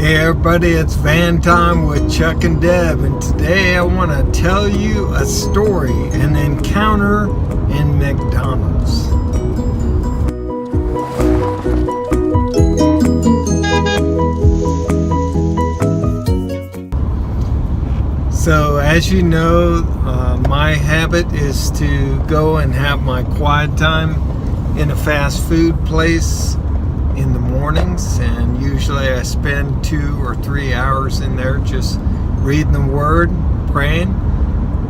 Hey everybody, it's Van Time with Chuck and Deb, and today I want to tell you a story, an encounter in McDonald's. So as you know, my habit is to go and have my quiet time in a fast food place in the mornings, and usually I spend 2 or 3 hours in there just reading the Word, praying,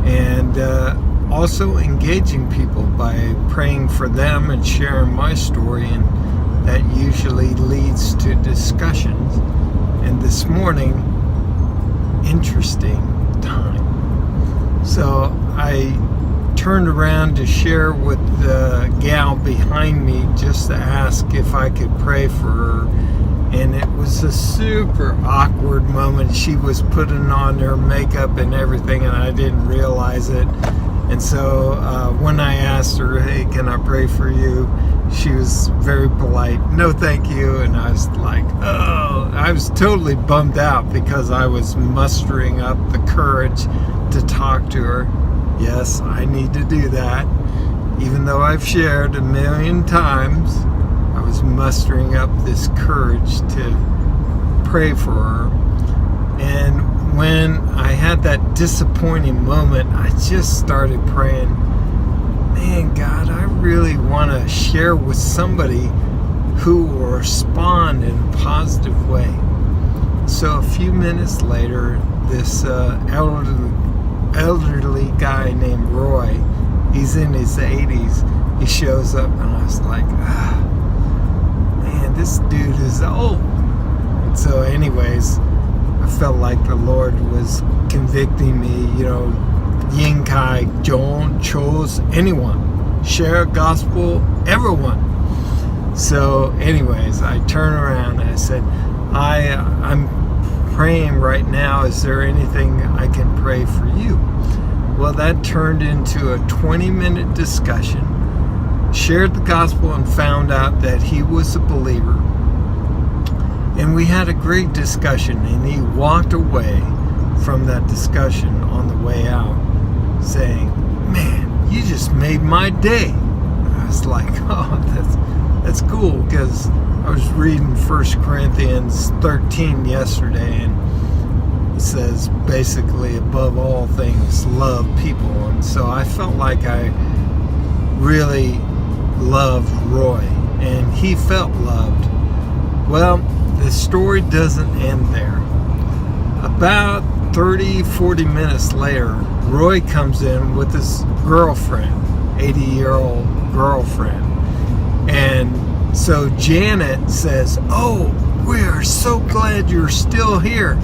and also engaging people by praying for them and sharing my story, and that usually leads to discussions. And this morning, interesting time. So I turned around to share with the gal behind me just to ask if I could pray for her, and it was a super awkward moment. She was putting on her makeup and everything, and I didn't realize it. And so when I asked her, hey, can I pray for you, she was very polite, no thank you. And I was like, oh, I was totally bummed out because I was mustering up the courage to talk to her. Yes, I need to do that. Even though I've shared 1,000,000 times, I was mustering up this courage to pray for her. And when I had that disappointing moment, I just started praying, man, God, I really want to share with somebody who will respond in a positive way. So a few minutes later, this elderly guy named Roy, he's in his 80s, he shows up, and I was like, man, this dude is old. And so anyways, I felt like the Lord was convicting me, Yin Kai, don't choose anyone, share gospel everyone. So anyways, I turned around and I said, I'm praying right now, is there anything I can pray for you? Well, that turned into a 20-minute discussion, shared the gospel, and found out that he was a believer. And we had a great discussion, and he walked away from that discussion on the way out saying, man, you just made my day. I was like, oh, that's cool, because I was reading 1 Corinthians 13 yesterday, and it says basically, above all things, love people. And so I felt like I really loved Roy, and he felt loved. Well, the story doesn't end there. About 30-40 minutes later, Roy comes in with his girlfriend, 80-year-old girlfriend. And so Janet says, oh, we're so glad you're still here.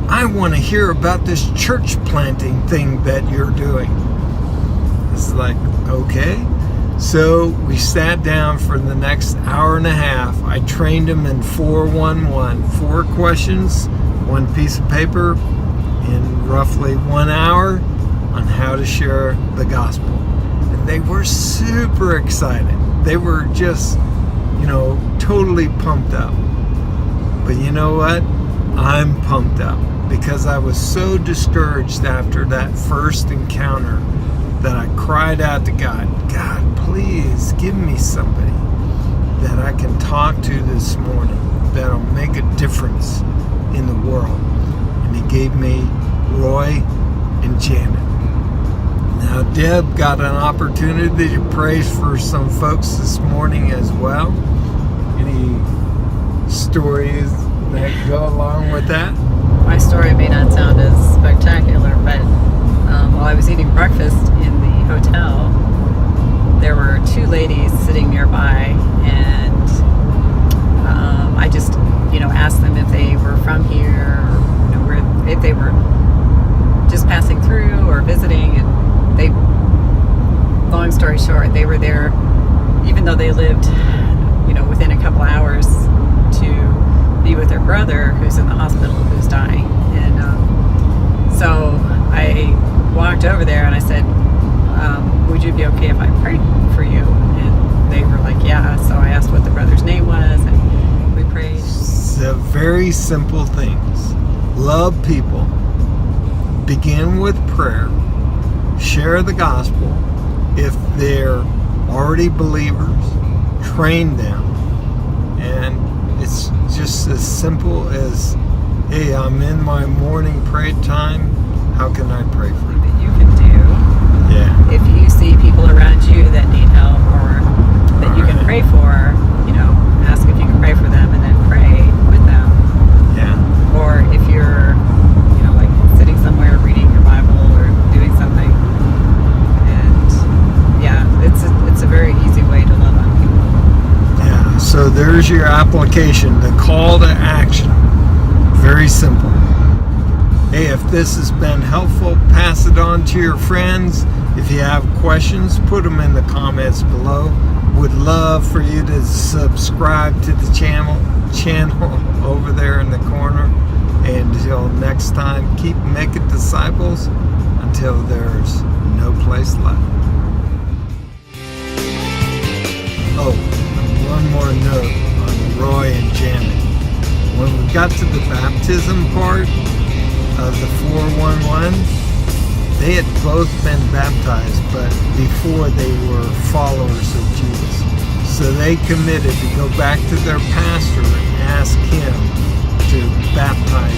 I want to hear about this church planting thing that you're doing. It's like, okay. So we sat down for the next hour and a half. I trained him in 411, 4 questions, 1 piece of paper, in roughly 1 hour on how to share the gospel. And they were super excited. They were just, totally pumped up. But you know what? I'm pumped up because I was so discouraged after that first encounter that I cried out to God, God, please give me somebody that I can talk to this morning that'll make a difference in the world. And he gave me Roy and Janet. Now, Deb got an opportunity to pray for some folks this morning as well. Any stories that go along with that? My story may not sound as spectacular, but while I was eating breakfast in the hotel, there were 2 ladies sitting nearby, and I just, asked them if they were from here, or if they were just passing through or visiting, and they, long story short, they were there, even though they lived, within a couple hours, to be with their brother who's in the hospital, who's dying. And so I walked over there and I said, would you be okay if I prayed for you? And they were like, yeah. So I asked what the brother's name was, and we prayed. It's very simple things. Love people. Begin with prayer. Share the gospel. If they're already believers, train them. And it's just as simple as, hey, I'm in my morning prayer time. How can I pray for you? That you can do. Yeah. If you see people around you that need help or that you can pray for, ask if you can pray for them and then pray with them. Yeah. Or if you're, like sitting somewhere reading your Bible or doing something. And yeah, it's a very easy way to love on people. Yeah. So there's your application, the call to action. Very simple. Hey, if this has been helpful, pass it on to your friends. If you have questions, put them in the comments below. Would love for you to subscribe to the channel over there in the corner. And until next time, keep making disciples until there's no place left. Oh, and one more note on Roy and Janet. When we got to the baptism part of the 411, they had both been baptized, but before they were followers of Jesus. So they committed to go back to their pastor and ask him to baptize